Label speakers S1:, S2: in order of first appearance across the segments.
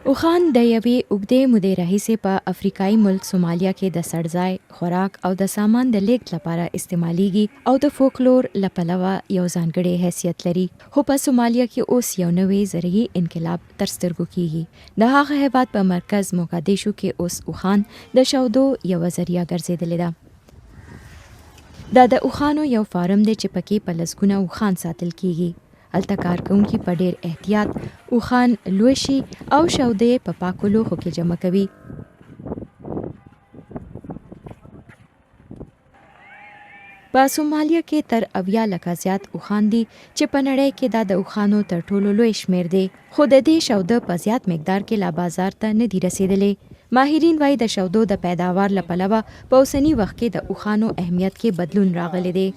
S1: اوخان د یوې اوږدې مودې راهیسې په افریقایي ملک سومالیا کې د سړځای، خوراک او د سامان د لیږد لپاره استعمالیږي او د فولکلور له پلوه یو ځانګړی حیثیت لري. خو په سومالیا کې اوس یو نوی زرعي انقلاب تر سترګو کیږي. د هغه هیواد په مرکز موګادیشو کې اوس اوخان د شودو یوه ذریعه ګرځېدلې ده. دا د اوخانو یو فارم دی چې پکې په لسګونه اوخان ساتل کیږي. هلته کارکوونکي په ډیر احتیاط اوخان لوشي او شودې په پاکو لوښو کې جمع کوي. په سومالیا کې تر 80 لکه زیات اوخان دي چې په نړۍ کې دا د اوخانو تر ټولو لوی شمیر دی. خو د دې شوده په زیات مقدار کې لا بازار ته نه دي رسیدلې. ماهرین وايي د شودو د پیداوار له پلوه په اوسني وخت کې د اوخانو اهمیت کې بدلون راغلی دی.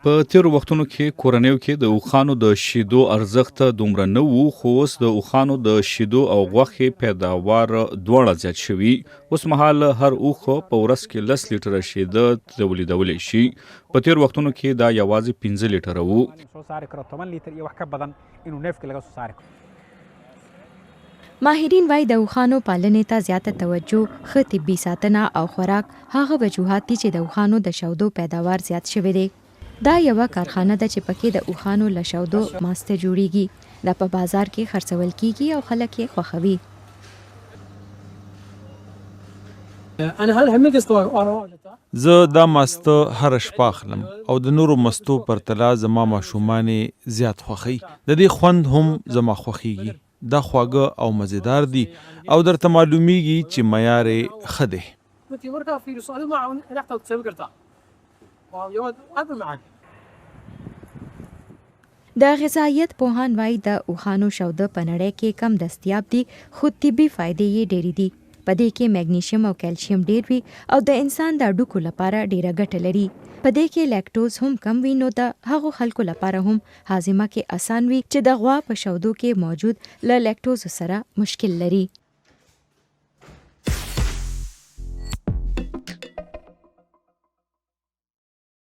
S2: په تیرو وختونو کې کورنیو کې د اوخانو د شیدو ارزښت دومره نه وو، خو اوس د اوخانو د شیدو او غوښې پیداوار دواړه زیات شوي. اوس مهال هر اوښ په ورځ کې 10 لیټره شیده تولیدولی شي. په تیرو وختونو کې دا یوازې 15 لیټره وو. ماهرین وايي د اوخانو پالنې ته زیاته توجه، ښه طبي ساتنه او خوراک هغه وجوهات دي چې د اوخانو د شودو پیداوار زیات شوی دی. دا یوه کارخانه ده چې پکې د اوخانو له شودو ماسته جوړیږي. دا په بازار کې خرڅول کیږي او خلک یې خوښوي.
S3: زه دا ماسته هر شپه اخلم او د نورو مستو پرتله زما ماشومان زیات خوښي. د دې خوند هم زما خوښیږي. دا خواږه او مزیدار دي او درته معلومیږي چې معیار یې ښه دی.
S1: د غذایت پوهان وايي د اوخانو شوده په نړۍ کې کم دستیاب دي، خو طبي فایدې یې ډېرې دي. په دې کې میګنیشیم او کیلشیم ډېر وي او د انسان د هډوکو لپاره ډېره ګټه لري. په دې کې لیکټوز هم کم وي، نو د هغو خلکو لپاره هم هاضمه کې اسان وي چې د غوا په شودو کې موجود له لیکټوز سره مشکل لري.